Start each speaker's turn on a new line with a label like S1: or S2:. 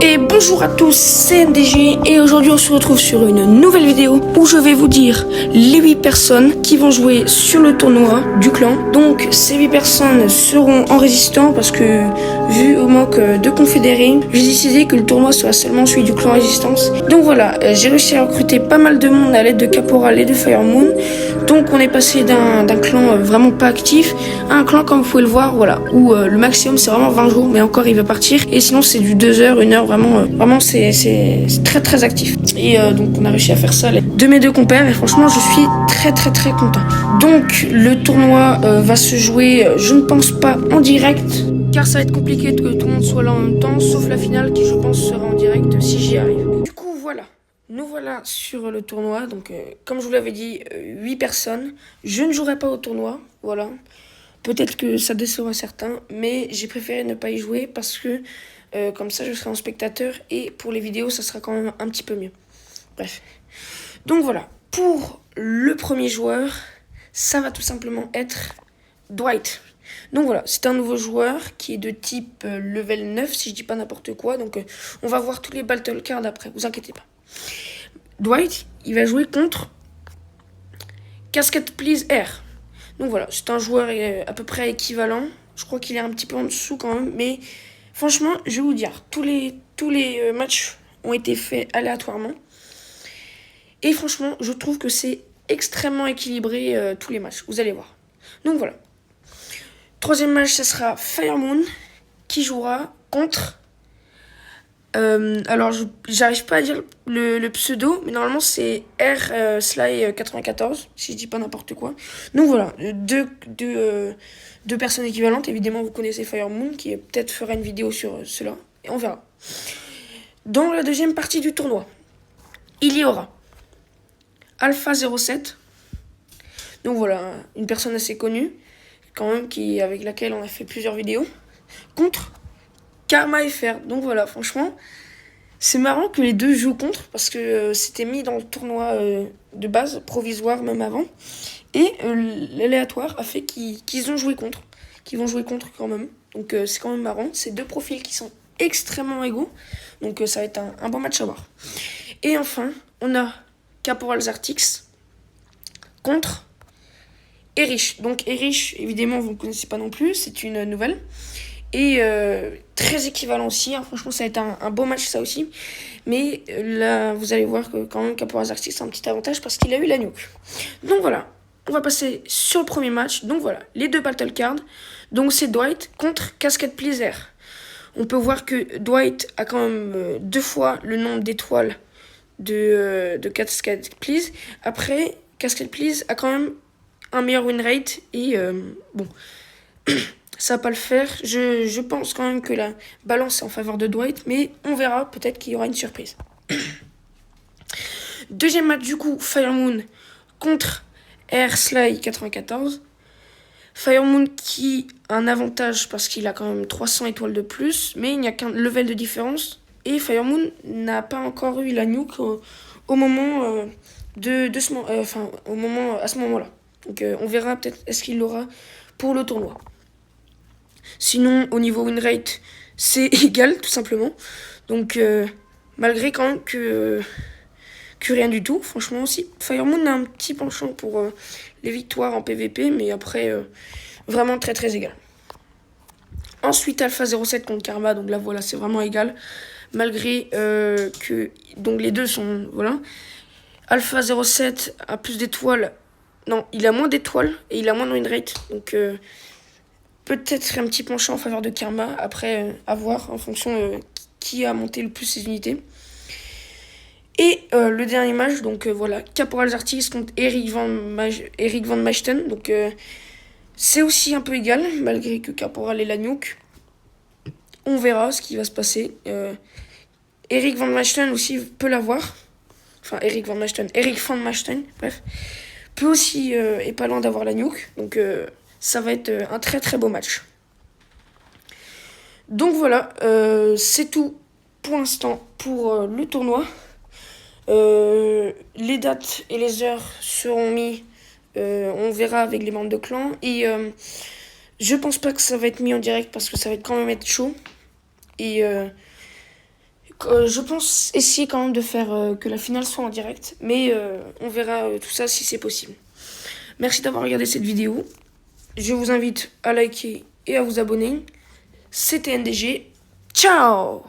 S1: Et bonjour à tous, c'est MDG et aujourd'hui on se retrouve sur une nouvelle vidéo où je vais vous dire les 8 personnes qui vont jouer sur le tournoi du clan. Donc ces 8 personnes seront en résistant parce que vu au manque de confédérés, j'ai décidé que le tournoi soit seulement celui du clan résistance. Donc voilà, j'ai réussi à recruter pas mal de monde à l'aide de Caporal et de Firemoon. Donc on est passé d'un clan vraiment pas actif à un clan comme vous pouvez le voir, voilà, où le maximum c'est vraiment 20 jours mais encore il va partir et sinon c'est du 2 heures, 1 heure, vraiment c'est très très actif. Et donc on a réussi à faire ça de mes deux compères et franchement je suis très content. Donc le tournoi va se jouer, je ne pense pas en direct car ça va être compliqué que tout le monde soit là en même temps, sauf la finale qui je pense sera en direct si j'y arrive. Du coup voilà. Nous voilà sur le tournoi, donc comme je vous l'avais dit, 8 personnes. Je ne jouerai pas au tournoi, voilà. Peut-être que ça décevra certains, mais j'ai préféré ne pas y jouer parce que comme ça je serai en spectateur et pour les vidéos ça sera quand même un petit peu mieux. Bref. Donc voilà, pour le premier joueur, ça va tout simplement être Dwight. Donc voilà, c'est un nouveau joueur qui est de type level 9 si je dis pas n'importe quoi. Donc on va voir tous les battle cards après, vous inquiétez pas. Dwight, il va jouer contre Cascade Please Air. Donc voilà, c'est un joueur à peu près équivalent. Je crois qu'il est un petit peu en dessous quand même. Mais franchement, je vais vous dire, tous les matchs ont été faits aléatoirement. Et franchement, je trouve que c'est extrêmement équilibré tous les matchs. Vous allez voir. Donc voilà. Troisième match, ça sera Firemoon qui jouera contre... alors, j'arrive pas à dire le pseudo, mais normalement c'est R Sly 94, si je dis pas n'importe quoi. Donc voilà, deux personnes équivalentes. Évidemment, vous connaissez Firemoon, qui peut-être fera une vidéo sur cela, et on verra. Dans la deuxième partie du tournoi, il y aura Alpha 07. Donc voilà, une personne assez connue, quand même, avec laquelle on a fait plusieurs vidéos, contre Karma FR. Donc voilà, franchement, c'est marrant que les deux jouent contre parce que c'était mis dans le tournoi de base, provisoire même avant. Et l'aléatoire a fait qu'ils ont joué contre, qu'ils vont jouer contre quand même. Donc c'est quand même marrant. C'est deux profils qui sont extrêmement égaux. Donc ça va être un bon match à voir. Et enfin, on a Caporal Zartix contre Erich. Donc Erich, évidemment, vous ne connaissez pas non plus, c'est une nouvelle. Et très équivalent aussi, hein. Franchement ça va être un beau match ça aussi. Mais là vous allez voir que quand même Caporal Zartix a un petit avantage parce qu'il a eu la nuke. Donc voilà, on va passer sur le premier match. Donc voilà, les deux battle cards. Donc c'est Dwight contre Cascade Please Air. On peut voir que Dwight a quand même 2 fois le nombre d'étoiles de Cascade Please. Après, Cascade Please a quand même un meilleur win rate et bon... Ça va pas le faire. Je pense quand même que la balance est en faveur de Dwight, mais on verra. Peut-être qu'il y aura une surprise. Deuxième match du coup, Firemoon contre Air Sly 94. Firemoon qui a un avantage parce qu'il a quand même 300 étoiles de plus, mais il n'y a qu'un level de différence. Et Firemoon n'a pas encore eu la nuke au moment à ce moment-là. Donc on verra peut-être est-ce qu'il l'aura pour le tournoi. Sinon, au niveau win rate, c'est égal, tout simplement. Donc, malgré quand même que rien du tout, franchement aussi. Firemoon a un petit penchant pour les victoires en PVP, mais après, vraiment très égal. Ensuite, Alpha 07 contre Karma, donc là, voilà, c'est vraiment égal. Malgré que... Donc, les deux sont... Voilà. Alpha 07 a plus d'étoiles. Non, il a moins d'étoiles et il a moins de win rate. Donc... peut-être un petit penchant en faveur de Karma, après à voir en fonction qui a monté le plus ses unités. Et le dernier match, donc voilà, Caporal Zartix contre Eric Van Machten. Donc c'est aussi un peu égal, malgré que Caporal ait la nuke. On verra ce qui va se passer. Eric Van Machten aussi peut l'avoir. Enfin, Eric Van Machten, bref. Peut aussi, est pas loin d'avoir la nuke. Donc... ça va être un très beau match. Donc voilà, c'est tout pour l'instant pour le tournoi. Les dates et les heures seront mis, on verra avec les membres de clan. Et je pense pas que ça va être mis en direct parce que ça va être quand même être chaud. Et je pense essayer quand même de faire que la finale soit en direct, mais on verra tout ça si c'est possible. Merci d'avoir regardé cette vidéo. Je vous invite à liker et à vous abonner. C'était NDG. Ciao!